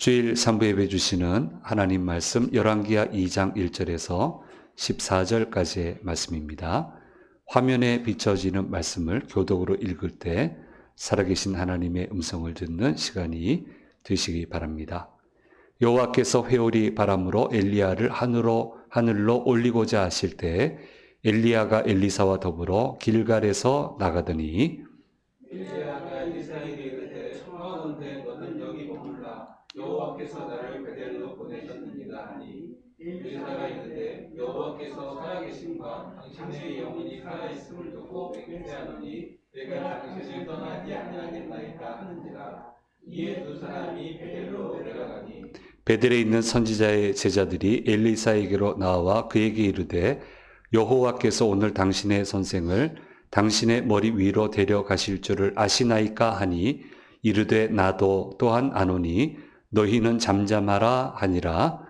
주일 3부 예배 주시는 하나님 말씀 열왕기하 2장 1절에서 14절까지의 말씀입니다. 화면에 비춰지는 말씀을 교독으로 읽을 때 살아계신 하나님의 음성을 듣는 시간이 되시기 바랍니다. 여호와께서 회오리 바람으로 엘리야를 하늘로 올리고자 하실 때 엘리야가 엘리사와 더불어 길갈에서 나가더니 엘리야가 엘리사에게 이르되 청하건대 너는 여기 머물라 여호와께서 나를 베델로 보내셨느니라 하니 엘리사가 이르되 여호와께서 살아계심과 당신의 영혼이 살아있음을 두고 맹세하노니 내가 당신을 떠나지 아니하겠나이다 하는지라. 이에 두 사람이 베델로 내려가니 베델에 있는 선지자의 제자들이 엘리사에게로 나와 그에게 이르되 여호와께서 오늘 당신의 선생을 당신의 머리 위로 데려가실 줄을 아시나이까 하니 이르되 나도 또한 아노니 너희는 잠잠하라 하니라.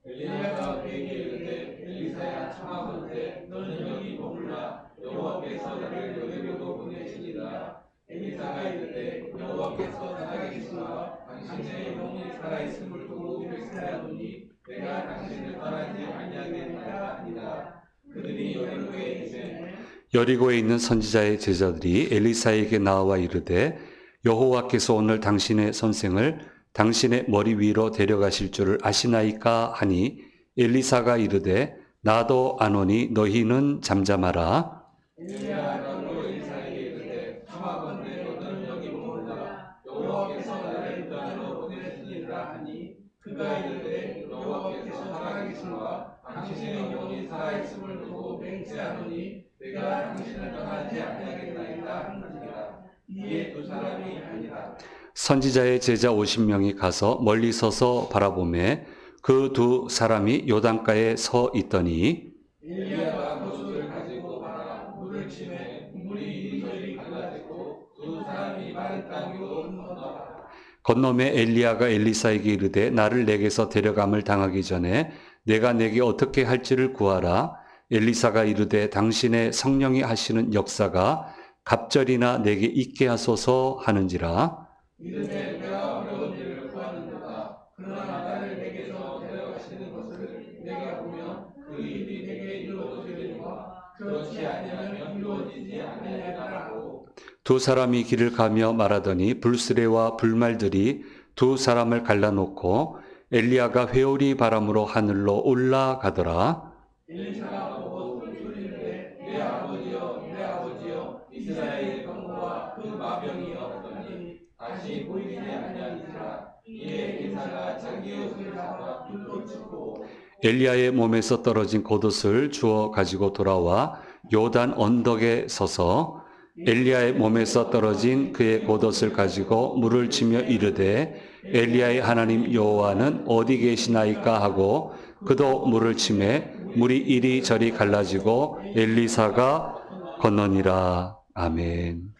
엘리야가 그에게 이르되 엘리사야 청하건대 너는 여기 머물라 여호와께서 나를 여기로 보내시니라. 엘리사가 이르되 여호와께서 살아계시와 당신의 영혼이 살아있음을 두고 맹세하노니 내가 당신을 떠나지 아니하겠나이다 하니라. 그들이 여리고에 이르되 여리고에 있는 선지자의 제자들이 엘리사에게 나와 이르되 여호와께서 오늘 당신의 선생을 당신의 머리 위로 데려가실 줄을 아시나이까 하니 엘리사가 이르되 나도 아노니 너희는 잠잠하라. 엘리야가 또 엘리사에게 이르되 청하건대 너는 여기 머물라 여호와께서 나를 너희로 보내시니라 하니 그가 이르되 여호와께서 살아계심과 당신의 영혼이 살아있음을 두고 맹세하노니 내가 당신을 떠나지 아니하겠나이다 하는지라. 이에 두 사람이 아니라. 선지자의 제자 50명이 가서 멀리 서서 바라보매 그 두 사람이 요단가에 서 있더니 엘리야가 거수를 가지고 가라 물을 치매 물이 이리저리 갈라지고 두 사람이 마른 땅 위로 건너가라. 건너매 엘리야가 엘리사에게 이르되 나를 내게서 데려감을 당하기 전에 내가 내게 어떻게 할지를 구하라. 엘리사가 이르되 당신의 성령이 하시는 역사가 갑절이나 내게 있게 하소서 하는지라. 이르되 내가 어려운 일을 구하는도다. 그러나 나를 내게서 데려가시는 것을 내가 보면 그 일이 내게 이루어지리라. 그렇지 아니하면 이루어지지 아니하리라 하고. 두 사람이 길을 가며 말하더니 불수레와 불말들이 두 사람을 갈라놓고 엘리야가 회오리 바람으로 하늘로 올라가더라. 엘리사가 보고 소리를 내 아버지여 내 아버지여 이스라엘의 병거와 그 마병이여 하더니 다시 보이지 아니하니라. 이에 엘리사가 자기 옷을 잡아 불로 치고 엘리야의 몸에서 떨어진 겉옷을 주워 가지고 돌아와 요단 언덕에 서서 엘리야의 몸에서 떨어진 그의 겉옷을 가지고 물을 치며 이르되 엘리야의 하나님 여호와는 어디 계시나이까 하고 그도 물을 치매 물이 이리저리 갈라지고 엘리사가 건너니라. 아멘.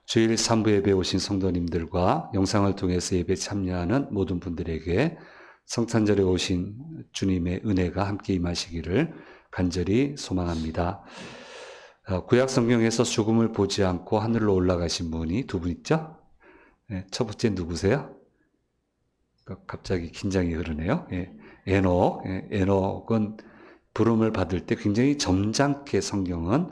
주일 3부 예배 오신 성도님들과 영상을 통해서 예배 참여하는 모든 분들에게 성탄절에 오신 주님의 은혜가 함께 임하시기를 간절히 소망합니다. 구약 성경에서 죽음을 보지 않고 하늘로 올라가신 분이 두 분 있죠? 네, 첫 번째 누구세요? 갑자기 긴장이 흐르네요. 에녹. 에녹은 부름을 받을 때 굉장히 점잖게 성경은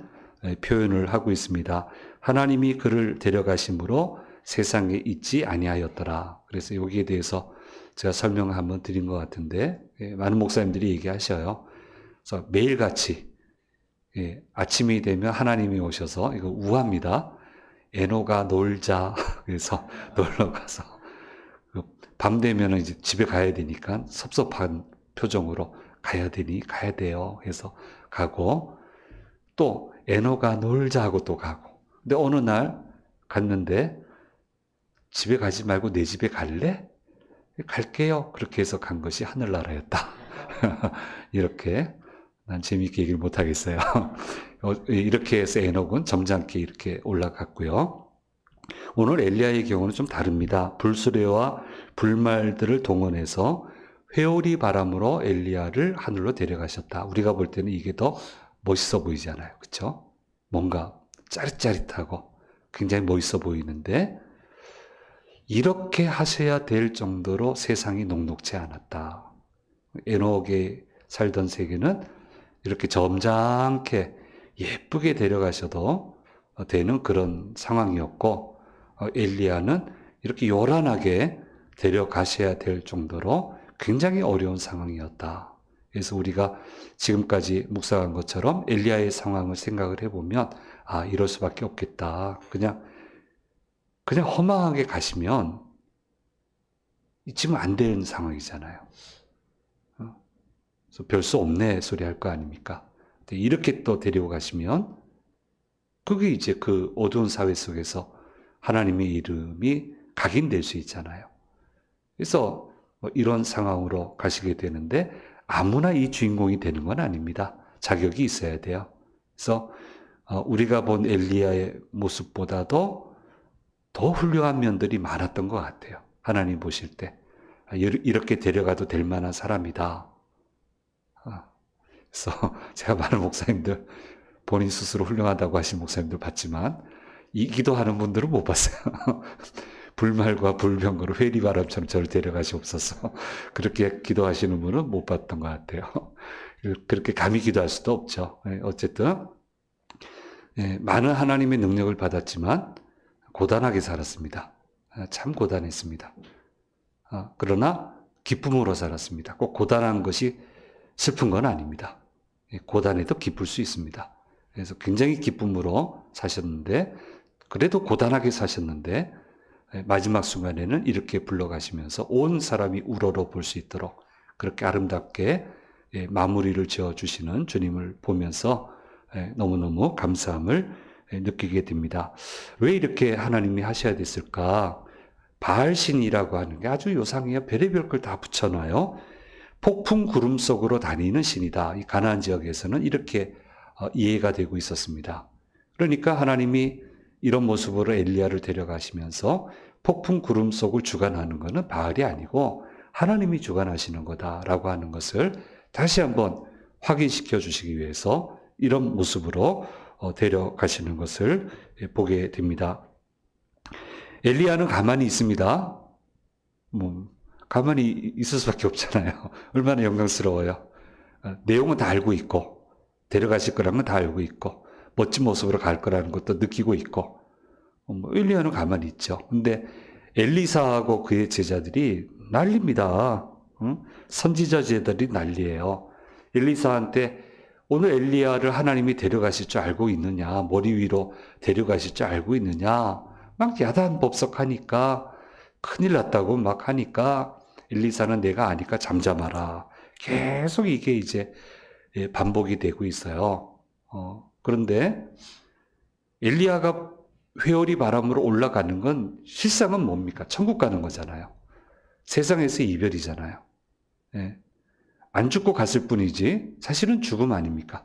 표현을 하고 있습니다. 하나님이 그를 데려가심으로 세상에 있지 아니하였더라. 그래서 여기에 대해서 제가 설명을 한번 드린 것 같은데 많은 목사님들이 얘기하셔요. 그래서 매일같이 아침이 되면 하나님이 오셔서 이거 우합니다. 에노가 놀자. 그래서 놀러 가서 밤 되면 이제 집에 가야 되니까 섭섭한 표정으로 가야 돼요. 해서 가고 또 에노가 놀자 하고 또 가고. 근데 어느 날 갔는데 집에 가지 말고 내 집에 갈래? 갈게요. 그렇게 해서 간 것이 하늘나라였다. 이렇게 난 재미있게 얘기를 못하겠어요. 이렇게 해서 에녹은 점잖게 이렇게 올라갔고요. 오늘 엘리야의 경우는 좀 다릅니다. 불수레와 불말들을 동원해서 회오리 바람으로 엘리야를 하늘로 데려가셨다. 우리가 볼 때는 이게 더 멋있어 보이잖아요. 그렇죠? 뭔가 짜릿짜릿하고 굉장히 멋있어 보이는데 이렇게 하셔야 될 정도로 세상이 녹록지 않았다. 에녹에 살던 세계는 이렇게 점잖게 예쁘게 데려가셔도 되는 그런 상황이었고, 엘리야는 이렇게 요란하게 데려가셔야 될 정도로 굉장히 어려운 상황이었다. 그래서 우리가 지금까지 묵상한 것처럼 엘리야의 상황을 생각을 해보면, 이럴 수밖에 없겠다. 그냥 허망하게 가시면 지금 안 되는 상황이잖아요. 그래서 별 수 없네 소리 할 거 아닙니까? 이렇게 또 데리고 가시면 그게 이제 그 어두운 사회 속에서 하나님의 이름이 각인될 수 있잖아요. 그래서 이런 상황으로 가시게 되는데 아무나 이 주인공이 되는 건 아닙니다. 자격이 있어야 돼요. 그래서 우리가 본 엘리야의 모습보다도 더 훌륭한 면들이 많았던 것 같아요. 하나님 보실 때 이렇게 데려가도 될 만한 사람이다. 그래서 제가 많은 목사님들 본인 스스로 훌륭하다고 하신 목사님들 봤지만 이 기도하는 분들은 못 봤어요. 불말과 불병거로 회리바람처럼 저를 데려가시옵소서. 그렇게 기도하시는 분은 못 봤던 것 같아요. 그렇게 감히 기도할 수도 없죠. 어쨌든 많은 하나님의 능력을 받았지만 고단하게 살았습니다. 참 고단했습니다. 그러나 기쁨으로 살았습니다. 꼭 고단한 것이 슬픈 건 아닙니다. 고단해도 기쁠 수 있습니다. 그래서 굉장히 기쁨으로 사셨는데, 그래도 고단하게 사셨는데, 마지막 순간에는 이렇게 불러가시면서 온 사람이 우러러 볼 수 있도록 그렇게 아름답게 마무리를 지어주시는 주님을 보면서 너무너무 감사함을 느끼게 됩니다. 왜 이렇게 하나님이 하셔야 됐을까? 바알신이라고 하는 게 아주 요상해요. 별의별 걸 다 붙여놔요. 폭풍 구름 속으로 다니는 신이다. 이 가나안 지역에서는 이렇게 이해가 되고 있었습니다. 그러니까 하나님이 이런 모습으로 엘리야를 데려가시면서 폭풍 구름 속을 주관하는 것은 바알이 아니고 하나님이 주관하시는 거다라고 하는 것을 다시 한번 확인시켜 주시기 위해서 이런 모습으로 데려가시는 것을 보게 됩니다. 엘리야는 가만히 있습니다. 가만히 있을 수밖에 없잖아요. 얼마나 영광스러워요. 내용은 다 알고 있고, 데려가실 거라는 건 다 알고 있고, 멋진 모습으로 갈 거라는 것도 느끼고 있고, 엘리야는 가만히 있죠. 근데 엘리사하고 그의 제자들이 난립니다. 선지자 제자들이 난리예요. 엘리사한테 오늘 엘리야를 하나님이 데려가실 줄 알고 있느냐, 머리 위로 데려가실 줄 알고 있느냐, 막 야단법석하니까 큰일 났다고 막 하니까 엘리사는 내가 아니까 잠잠하라. 계속 이게 이제 반복이 되고 있어요. 그런데 엘리야가 회오리 바람으로 올라가는 건 실상은 뭡니까? 천국 가는 거잖아요. 세상에서 이별이잖아요. 안 죽고 갔을 뿐이지 사실은 죽음 아닙니까?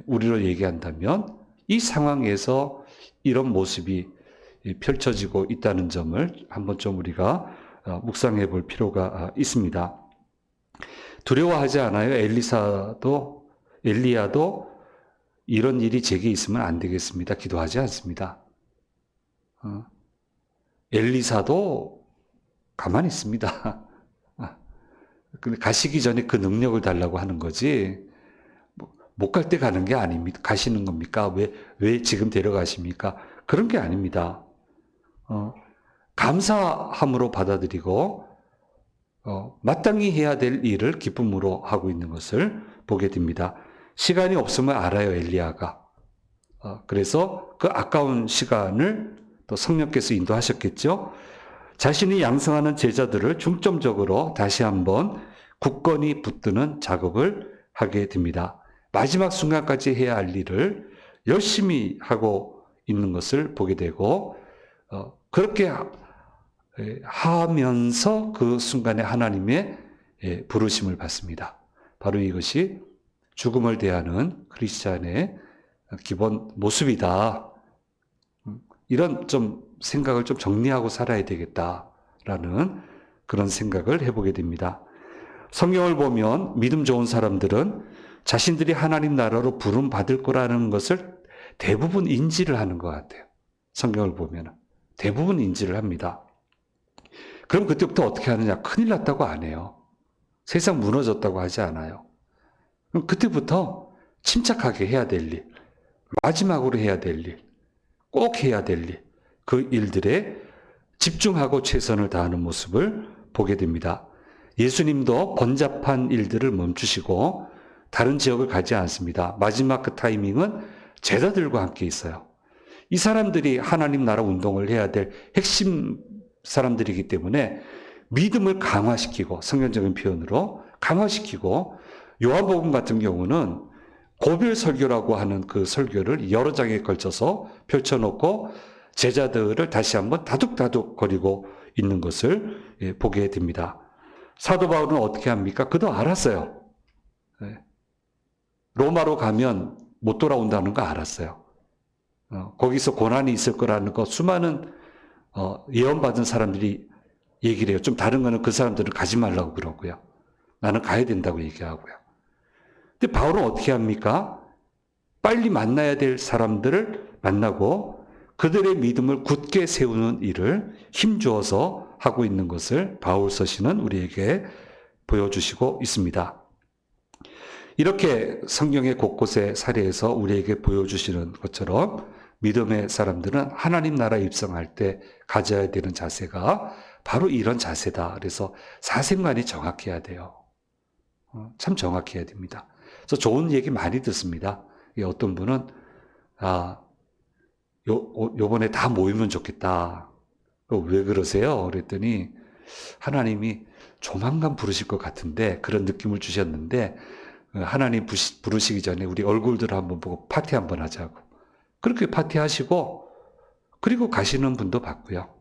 우리로 얘기한다면 이 상황에서 이런 모습이 펼쳐지고 있다는 점을 한번 좀 우리가 묵상해 볼 필요가 있습니다. 두려워하지 않아요? 엘리야도 이런 일이 제게 있으면 안 되겠습니다. 기도하지 않습니다. 엘리사도 가만히 있습니다. 근데 가시기 전에 그 능력을 달라고 하는 거지, 못 갈 때 가는 게 아닙니다. 가시는 겁니까? 왜 지금 데려가십니까? 그런 게 아닙니다. 감사함으로 받아들이고, 마땅히 해야 될 일을 기쁨으로 하고 있는 것을 보게 됩니다. 시간이 없으면 알아요, 엘리야가. 그래서 그 아까운 시간을 또 성령께서 인도하셨겠죠. 자신이 양성하는 제자들을 중점적으로 다시 한번 굳건히 붙드는 작업을 하게 됩니다. 마지막 순간까지 해야 할 일을 열심히 하고 있는 것을 보게 되고, 그렇게 하면서 그 순간에 하나님의 부르심을 받습니다. 바로 이것이 죽음을 대하는 크리스찬의 기본 모습이다. 이런 좀 생각을 좀 정리하고 살아야 되겠다라는 그런 생각을 해보게 됩니다. 성경을 보면 믿음 좋은 사람들은 자신들이 하나님 나라로 부름 받을 거라는 것을 대부분 인지를 하는 것 같아요. 성경을 보면 대부분 인지를 합니다. 그럼 그때부터 어떻게 하느냐? 큰일 났다고 안 해요. 세상 무너졌다고 하지 않아요. 그럼 그때부터 침착하게 해야 될 일, 마지막으로 해야 될 일, 꼭 해야 될 일, 그 일들에 집중하고 최선을 다하는 모습을 보게 됩니다. 예수님도 번잡한 일들을 멈추시고 다른 지역을 가지 않습니다. 마지막 그 타이밍은 제자들과 함께 있어요. 이 사람들이 하나님 나라 운동을 해야 될 핵심 사람들이기 때문에 믿음을 강화시키고, 성경적인 표현으로 강화시키고, 요한복음 같은 경우는 고별 설교라고 하는 그 설교를 여러 장에 걸쳐서 펼쳐놓고 제자들을 다시 한번 다독다독 거리고 있는 것을 보게 됩니다. 사도 바울은 어떻게 합니까? 그도 알았어요. 로마로 가면 못 돌아온다는 거 알았어요. 거기서 고난이 있을 거라는 거 수많은 예언받은 사람들이 얘기를 해요. 좀 다른 거는 그 사람들은 가지 말라고 그러고요. 나는 가야 된다고 얘기하고요. 근데 바울은 어떻게 합니까? 빨리 만나야 될 사람들을 만나고 그들의 믿음을 굳게 세우는 일을 힘주어서 하고 있는 것을 바울 서신은 우리에게 보여주시고 있습니다. 이렇게 성경의 곳곳의 사례에서 우리에게 보여주시는 것처럼 믿음의 사람들은 하나님 나라에 입성할 때 가져야 되는 자세가 바로 이런 자세다. 그래서 사생관이 정확해야 돼요. 참 정확해야 됩니다. 그래서 좋은 얘기 많이 듣습니다. 어떤 분은 요번에 다 모이면 좋겠다. 왜 그러세요? 그랬더니 하나님이 조만간 부르실 것 같은데 그런 느낌을 주셨는데 하나님 부르시기 전에 우리 얼굴들 한번 보고 파티 한번 하자고. 그렇게 파티하시고 그리고 가시는 분도 봤고요.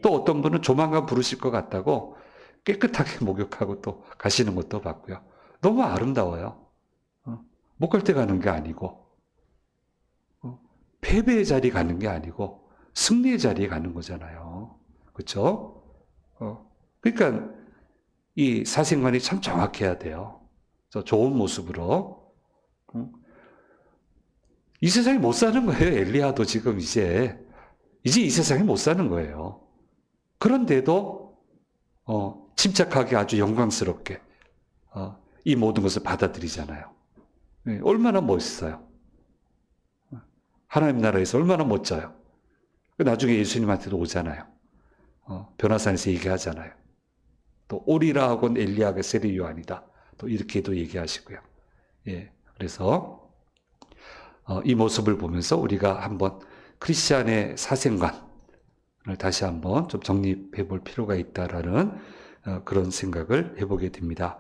또 어떤 분은 조만간 부르실 것 같다고 깨끗하게 목욕하고 또 가시는 것도 봤고요. 너무 아름다워요. 못 갈 때 가는 게 아니고 패배의 자리에 가는 게 아니고 승리의 자리에 가는 거잖아요. 그렇죠? 그러니까 이 사생관이 참 정확해야 돼요. 그래서 좋은 모습으로 이 세상에 못 사는 거예요. 엘리야도 지금 이제 이 세상에 못 사는 거예요. 그런데도 침착하게 아주 영광스럽게 이 모든 것을 받아들이잖아요. 얼마나 멋있어요. 하나님 나라에서 얼마나 멋져요. 나중에 예수님한테도 오잖아요. 변화산에서 얘기하잖아요. 또 오리라 하고는 엘리야가 세례 요한이다. 또 이렇게도 얘기하시고요. 예, 그래서 이 모습을 보면서 우리가 한번 크리스찬의 사생관을 다시 한번 좀 정립해 볼 필요가 있다라는 그런 생각을 해보게 됩니다.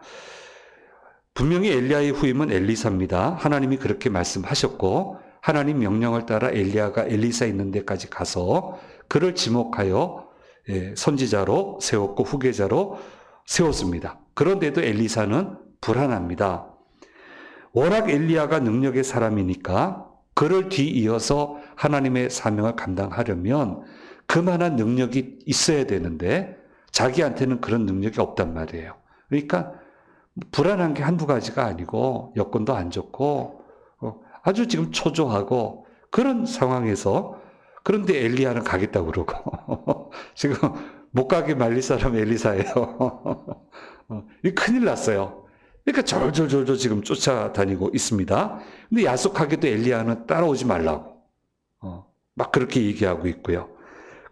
분명히 엘리야의 후임은 엘리사입니다. 하나님이 그렇게 말씀하셨고 하나님 명령을 따라 엘리야가 엘리사 있는 데까지 가서 그를 지목하여 선지자로 세웠고 후계자로 세웠습니다. 그런데도 엘리사는 불안합니다. 워낙 엘리야가 능력의 사람이니까 그를 뒤이어서 하나님의 사명을 감당하려면 그만한 능력이 있어야 되는데 자기한테는 그런 능력이 없단 말이에요. 그러니까 불안한 게 한두 가지가 아니고 여건도 안 좋고 아주 지금 초조하고 그런 상황에서 그런데 엘리야는 가겠다고 그러고 지금 못 가게 말릴 사람 엘리사예요. 이 큰일 났어요. 그러니까 졸졸졸졸 지금 쫓아다니고 있습니다. 근데 야속하게도 엘리야는 따라오지 말라고 막 그렇게 얘기하고 있고요.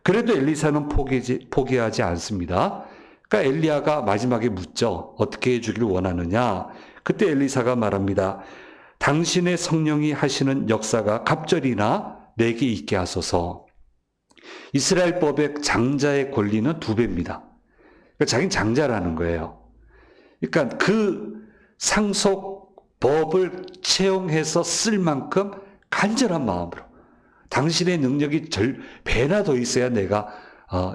그래도 엘리사는 포기하지 않습니다. 그러니까 엘리야가 마지막에 묻죠. 어떻게 해주길 원하느냐. 그때 엘리사가 말합니다. 당신의 성령이 하시는 역사가 갑절이나 내게 있게 하소서. 이스라엘 법의 장자의 권리는 2배입니다. 그러니까 자기는 장자라는 거예요. 그러니까 그 상속 법을 채용해서 쓸 만큼 간절한 마음으로 당신의 능력이 배나 더 있어야 내가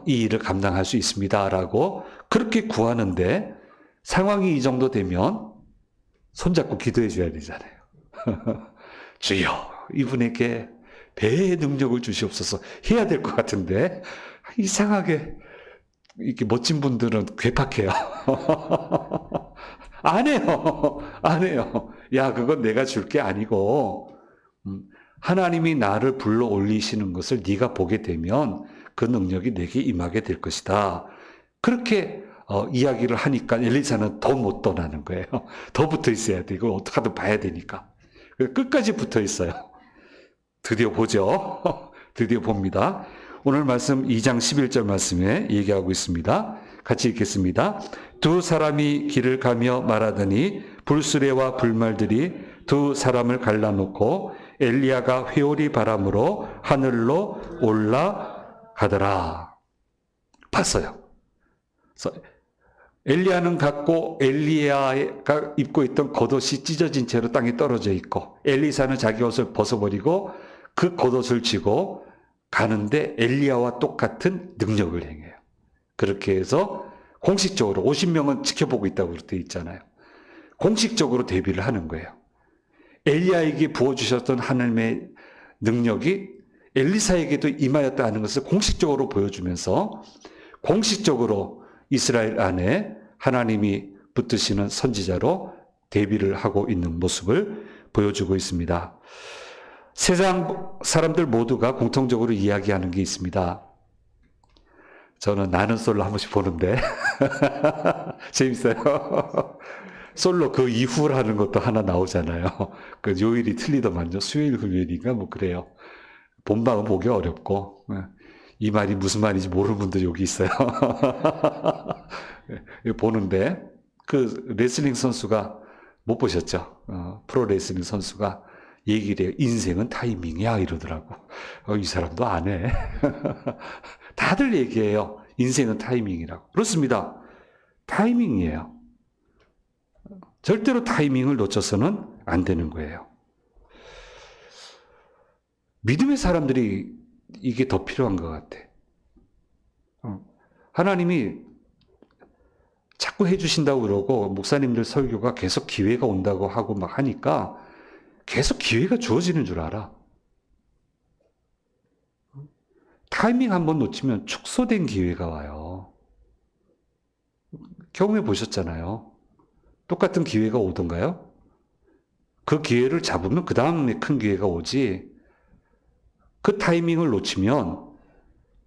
이 일을 감당할 수 있습니다라고 그렇게 구하는데 상황이 이 정도 되면 손잡고 기도해 줘야 되잖아요. 주여 이분에게 배의 능력을 주시옵소서 해야 될 것 같은데 이상하게 이렇게 멋진 분들은 괴팍해요. 안 해요. 안 해요. 야 그건 내가 줄 게 아니고 하나님이 나를 불러 올리시는 것을 네가 보게 되면 그 능력이 내게 임하게 될 것이다. 그렇게 이야기를 하니까 엘리사는 더 못 떠나는 거예요. 더 붙어 있어야 돼. 이걸 어떻게 하든 봐야 되니까. 끝까지 붙어 있어요. 드디어 보죠. 드디어 봅니다. 오늘 말씀 2장 11절 말씀에 얘기하고 있습니다. 같이 읽겠습니다. 두 사람이 길을 가며 말하더니 불수레와 불말들이 두 사람을 갈라놓고 엘리야가 회오리 바람으로 하늘로 올라가더라. 봤어요. 그래서 엘리야는 갔고 엘리야가 입고 있던 겉옷이 찢어진 채로 땅에 떨어져 있고 엘리사는 자기 옷을 벗어버리고 그 겉옷을 쥐고 가는데 엘리야와 똑같은 능력을 행해요. 그렇게 해서 공식적으로 50명은 지켜보고 있다고 되어 있잖아요. 공식적으로 데뷔를 하는 거예요. 엘리야에게 부어주셨던 하나님의 능력이 엘리사에게도 임하였다 하는 것을 공식적으로 보여주면서 공식적으로 이스라엘 안에 하나님이 붙드시는 선지자로 데뷔를 하고 있는 모습을 보여주고 있습니다. 세상 사람들 모두가 공통적으로 이야기하는 게 있습니다. 저는 나는 솔로 한 번씩 보는데 재밌어요. 솔로 그 이후라는 것도 하나 나오잖아요. 그 요일이 틀리더만요. 수요일, 금요일인가 뭐 그래요. 본방은 보기 어렵고 이 말이 무슨 말인지 모르는 분들 여기 있어요. 보는데 그 레슬링 선수가 못 보셨죠? 프로 레슬링 선수가 얘기를 해요. 인생은 타이밍이야 이러더라고. 이 사람도 안 해. 다들 얘기해요. 인생은 타이밍이라고. 그렇습니다. 타이밍이에요. 절대로 타이밍을 놓쳐서는 안 되는 거예요. 믿음의 사람들이 이게 더 필요한 것 같아. 하나님이 자꾸 해주신다고 그러고 목사님들 설교가 계속 기회가 온다고 하고 막 하니까 계속 기회가 주어지는 줄 알아. 타이밍 한번 놓치면 축소된 기회가 와요. 경험해 보셨잖아요. 똑같은 기회가 오던가요? 그 기회를 잡으면 그 다음에 큰 기회가 오지. 그 타이밍을 놓치면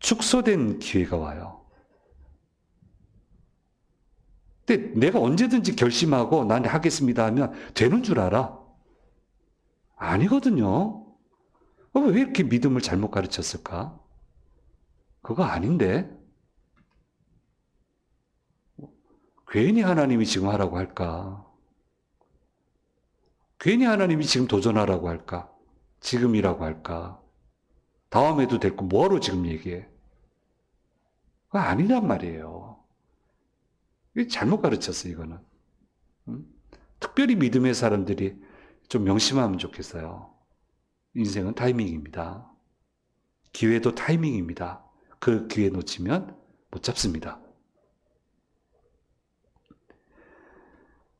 축소된 기회가 와요. 근데 내가 언제든지 결심하고 난 하겠습니다 하면 되는 줄 알아. 아니거든요. 왜 이렇게 믿음을 잘못 가르쳤을까? 그거 아닌데. 괜히 하나님이 지금 하라고 할까? 괜히 하나님이 지금 도전하라고 할까? 지금이라고 할까? 다음에도 될 거 뭐하러 지금 얘기해? 그거 아니란 말이에요. 잘못 가르쳤어, 이거는. 특별히 믿음의 사람들이 좀 명심하면 좋겠어요. 인생은 타이밍입니다. 기회도 타이밍입니다. 그 기회 놓치면 못 잡습니다.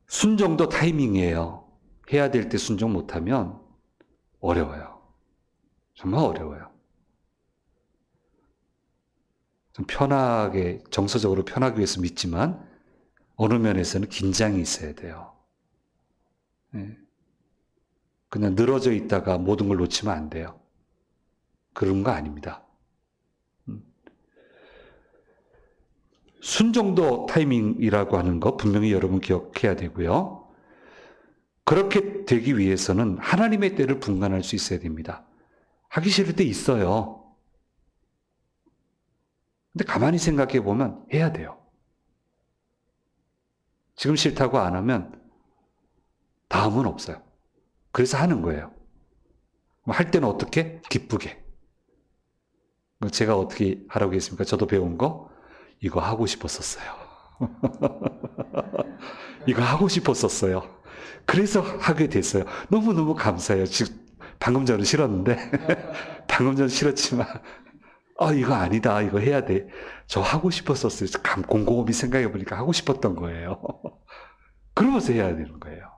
순종도 타이밍이에요. 해야 될 때 순종 못하면 어려워요. 정말 어려워요. 좀 편하게, 정서적으로 편하기 위해서 믿지만 어느 면에서는 긴장이 있어야 돼요. 그냥 늘어져 있다가 모든 걸 놓치면 안 돼요. 그런 거 아닙니다. 순종도 타이밍이라고 하는 거 분명히 여러분 기억해야 되고요. 그렇게 되기 위해서는 하나님의 때를 분간할 수 있어야 됩니다. 하기 싫을 때 있어요. 근데 가만히 생각해 보면 해야 돼요. 지금 싫다고 안 하면 다음은 없어요. 그래서 하는 거예요. 할 때는 어떻게? 기쁘게. 제가 어떻게 하라고 했습니까? 저도 배운 거 이거 하고 싶었었어요. 이거 하고 싶었었어요. 그래서 하게 됐어요. 너무너무 감사해요. 지금 방금 전은 싫었는데 방금 전은 싫었지만 이거 아니다. 이거 해야 돼. 저 하고 싶었었어요. 곰곰이 생각해 보니까 하고 싶었던 거예요. 그러면서 해야 되는 거예요.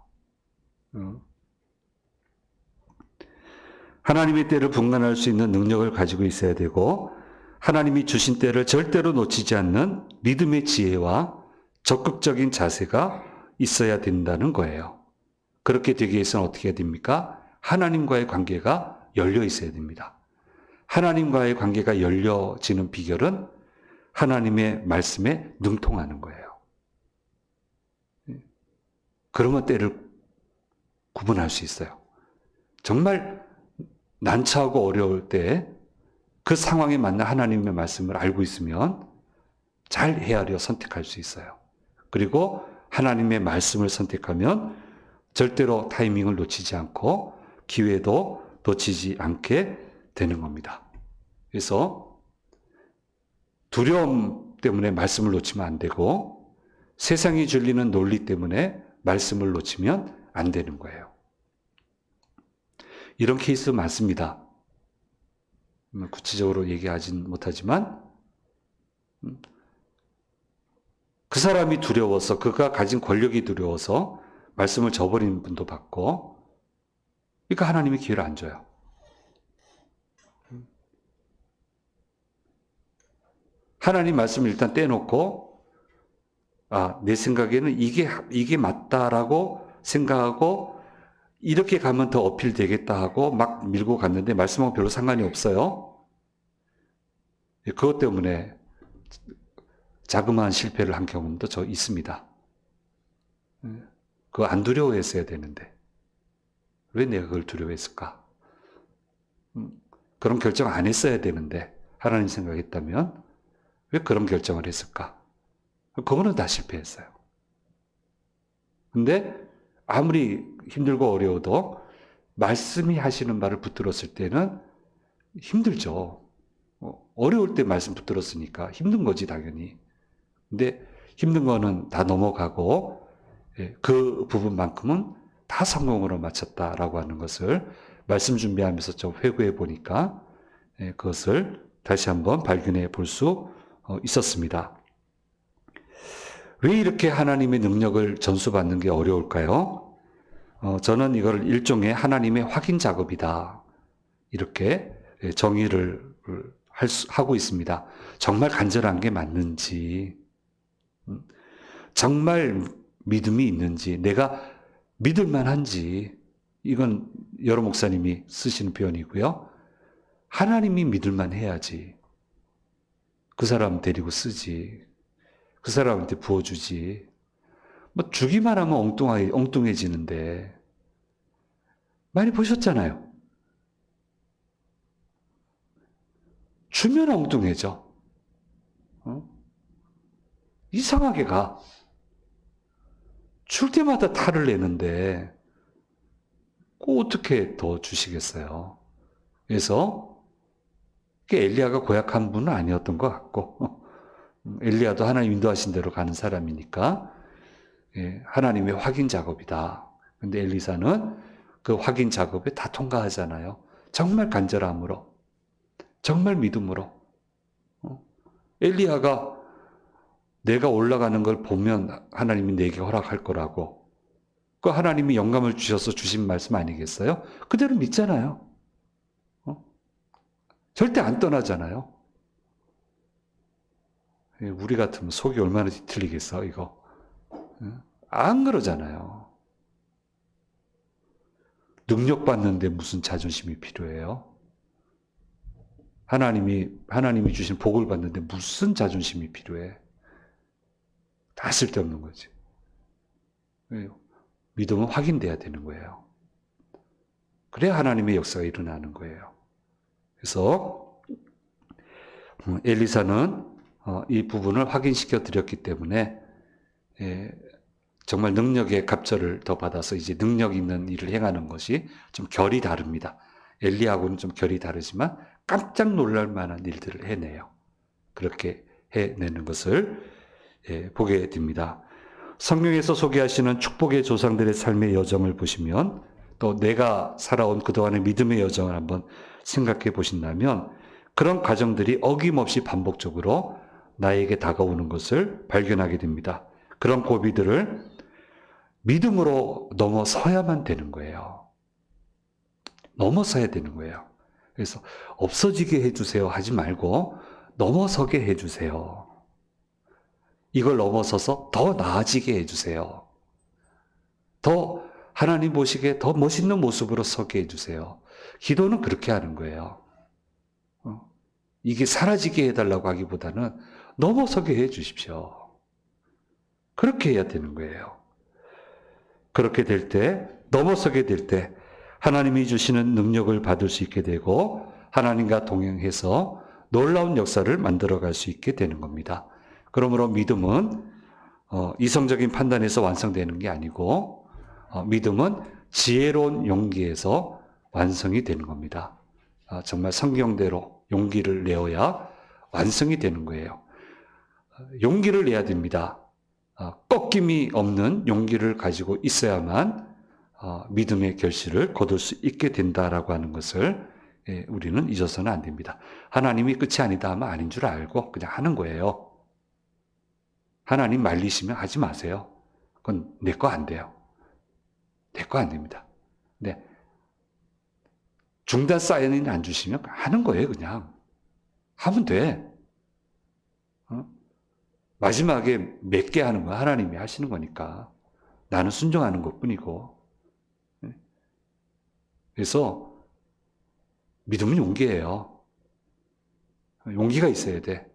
하나님의 때를 분간할 수 있는 능력을 가지고 있어야 되고 하나님이 주신 때를 절대로 놓치지 않는 믿음의 지혜와 적극적인 자세가 있어야 된다는 거예요. 그렇게 되기 위해서는 어떻게 해야 됩니까? 하나님과의 관계가 열려 있어야 됩니다. 하나님과의 관계가 열려지는 비결은 하나님의 말씀에 능통하는 거예요. 그러면 때를 구분할 수 있어요. 정말 난처하고 어려울 때 그 상황에 맞는 하나님의 말씀을 알고 있으면 잘 헤아려 선택할 수 있어요. 그리고 하나님의 말씀을 선택하면 절대로 타이밍을 놓치지 않고 기회도 놓치지 않게 되는 겁니다. 그래서 두려움 때문에 말씀을 놓치면 안 되고 세상이 줄리는 논리 때문에 말씀을 놓치면 안 되는 거예요. 이런 케이스 많습니다. 구체적으로 얘기하진 못하지만 그 사람이 두려워서 그가 가진 권력이 두려워서 말씀을 저버리는 분도 봤고 그러니까 하나님이 기회를 안 줘요. 하나님 말씀을 일단 떼놓고 내 생각에는 이게 맞다라고 생각하고 이렇게 가면 더 어필되겠다 하고 막 밀고 갔는데 말씀하고 별로 상관이 없어요. 그것 때문에 자그마한 실패를 한 경험도 저 있습니다. 그거 안 두려워했어야 되는데 왜 내가 그걸 두려워했을까? 그런 결정 안 했어야 되는데 하나님 생각했다면 왜 그런 결정을 했을까? 그거는 다 실패했어요. 근데 아무리 힘들고 어려워도 말씀이 하시는 말을 붙들었을 때는 힘들죠. 어려울 때 말씀 붙들었으니까 힘든 거지 당연히. 근데 힘든 거는 다 넘어가고 그 부분만큼은 다 성공으로 마쳤다라고 하는 것을 말씀 준비하면서 좀 회고해 보니까 그것을 다시 한번 발견해 볼 수 있었습니다. 왜 이렇게 하나님의 능력을 전수받는 게 어려울까요? 저는 이걸 일종의 하나님의 확인 작업이다. 이렇게 정의를 하고 있습니다. 정말 간절한 게 맞는지, 정말 믿음이 있는지, 내가 믿을 만한지, 이건 여러 목사님이 쓰시는 표현이고요. 하나님이 믿을 만해야지. 그 사람 데리고 쓰지. 그 사람한테 부어주지. 뭐 주기만 하면 엉뚱해지는데 많이 보셨잖아요. 주면 엉뚱해져. 이상하게 가. 줄 때마다 탈을 내는데 꼭 어떻게 더 주시겠어요. 그래서 엘리야가 고약한 분은 아니었던 것 같고 엘리야도 하나님 인도하신 대로 가는 사람이니까 하나님의 확인 작업이다. 근데 엘리사는 그 확인 작업에 다 통과하잖아요. 정말 간절함으로, 정말 믿음으로. 엘리야가 내가 올라가는 걸 보면 하나님이 내게 허락할 거라고. 그 하나님이 영감을 주셔서 주신 말씀 아니겠어요? 그대로 믿잖아요. 절대 안 떠나잖아요. 우리 같으면 속이 얼마나 뒤틀리겠어, 이거. 안 그러잖아요. 능력 받는데 무슨 자존심이 필요해요? 하나님이 주신 복을 받는데 무슨 자존심이 필요해? 다 쓸데없는 거지. 믿음은 확인돼야 되는 거예요. 그래야 하나님의 역사가 일어나는 거예요. 그래서 엘리사는 이 부분을 확인시켜 드렸기 때문에 정말 능력의 갑절을 더 받아서 이제 능력 있는 일을 행하는 것이 좀 결이 다릅니다. 엘리야하고는 좀 결이 다르지만 깜짝 놀랄 만한 일들을 해내요. 그렇게 해내는 것을 보게 됩니다. 성경에서 소개하시는 축복의 조상들의 삶의 여정을 보시면 또 내가 살아온 그동안의 믿음의 여정을 한번 생각해 보신다면 그런 과정들이 어김없이 반복적으로 나에게 다가오는 것을 발견하게 됩니다. 그런 고비들을 믿음으로 넘어서야만 되는 거예요. 넘어서야 되는 거예요. 그래서 없어지게 해주세요 하지 말고 넘어서게 해주세요. 이걸 넘어서서 더 나아지게 해주세요. 더 하나님 보시기에 더 멋있는 모습으로 서게 해주세요. 기도는 그렇게 하는 거예요. 이게 사라지게 해달라고 하기보다는 넘어서게 해 주십시오. 그렇게 해야 되는 거예요. 그렇게 될 때, 넘어서게 될 때 하나님이 주시는 능력을 받을 수 있게 되고 하나님과 동행해서 놀라운 역사를 만들어갈 수 있게 되는 겁니다. 그러므로 믿음은 이성적인 판단에서 완성되는 게 아니고 믿음은 지혜로운 용기에서 완성이 되는 겁니다. 정말 성경대로 용기를 내어야 완성이 되는 거예요. 용기를 내야 됩니다. 꺾임이 없는 용기를 가지고 있어야만 믿음의 결실을 거둘 수 있게 된다라고 하는 것을 우리는 잊어서는 안 됩니다. 하나님이 끝이 아니다 하면 아닌 줄 알고 그냥 하는 거예요. 하나님 말리시면 하지 마세요. 그건 내 거 안 돼요. 내 거 안 됩니다. 근데 중단 사인을 안 주시면 하는 거예요, 그냥. 하면 돼. 마지막에 맺게 하는 거 하나님이 하시는 거니까. 나는 순종하는 것 뿐이고. 그래서 믿음은 용기예요. 용기가 있어야 돼.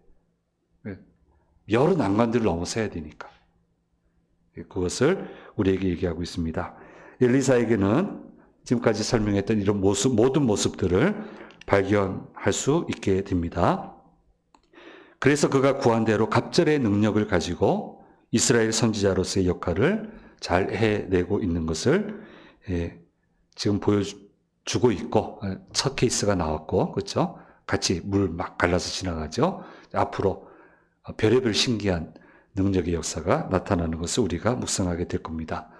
여러 난관들을 넘어서야 되니까. 그것을 우리에게 얘기하고 있습니다. 엘리사에게는 지금까지 설명했던 이런 모든 모습들을 발견할 수 있게 됩니다. 그래서 그가 구한 대로 갑절의 능력을 가지고 이스라엘 선지자로서의 역할을 잘 해내고 있는 것을 지금 보여주고 있고, 첫 케이스가 나왔고, 그렇죠? 같이 물 막 갈라서 지나가죠. 앞으로 별의별 신기한 능력의 역사가 나타나는 것을 우리가 묵상하게 될 겁니다.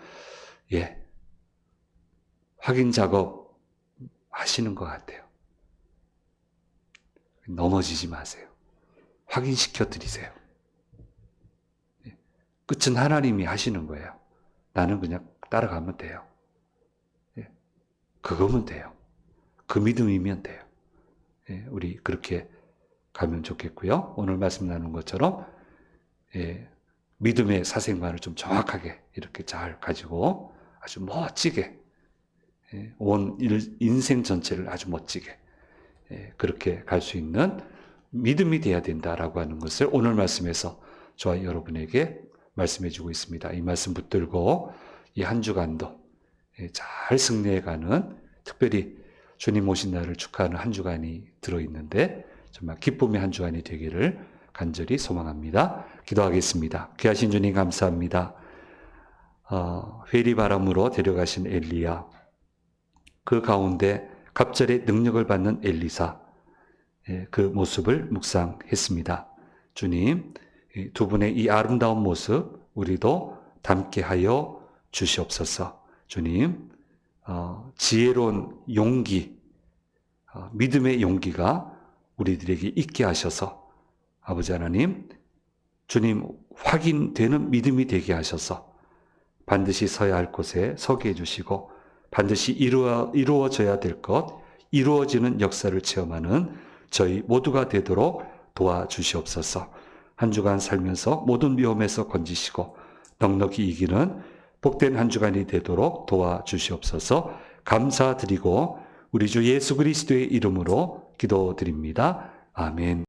확인 작업 하시는 것 같아요. 넘어지지 마세요. 확인시켜 드리세요. 끝은 하나님이 하시는 거예요. 나는 그냥 따라가면 돼요. 그거면 돼요. 그 믿음이면 돼요. 우리 그렇게 가면 좋겠고요. 오늘 말씀 나눈 것처럼 믿음의 사생활을 좀 정확하게 이렇게 잘 가지고 아주 멋지게 온 인생 전체를 아주 멋지게 그렇게 갈 수 있는 믿음이 돼야 된다라고 하는 것을 오늘 말씀에서 저와 여러분에게 말씀해 주고 있습니다. 이 말씀 붙들고 이 한 주간도 잘 승리해가는, 특별히 주님 오신 날을 축하하는 한 주간이 들어있는데 정말 기쁨의 한 주간이 되기를 간절히 소망합니다. 기도하겠습니다. 귀하신 주님 감사합니다. 회리바람으로 데려가신 엘리야, 그 가운데 갑절의 능력을 받는 엘리사, 그 모습을 묵상했습니다. 주님, 두 분의 이 아름다운 모습 우리도 담게 하여 주시옵소서. 주님, 지혜로운 용기, 믿음의 용기가 우리들에게 있게 하셔서 아버지 하나님, 주님 확인되는 믿음이 되게 하셔서 반드시 서야 할 곳에 서게 해주시고 반드시 이루어져야 될 것, 이루어지는 역사를 체험하는 저희 모두가 되도록 도와주시옵소서. 한 주간 살면서 모든 위험에서 건지시고 넉넉히 이기는 복된 한 주간이 되도록 도와주시옵소서. 감사드리고 우리 주 예수 그리스도의 이름으로 기도드립니다. 아멘.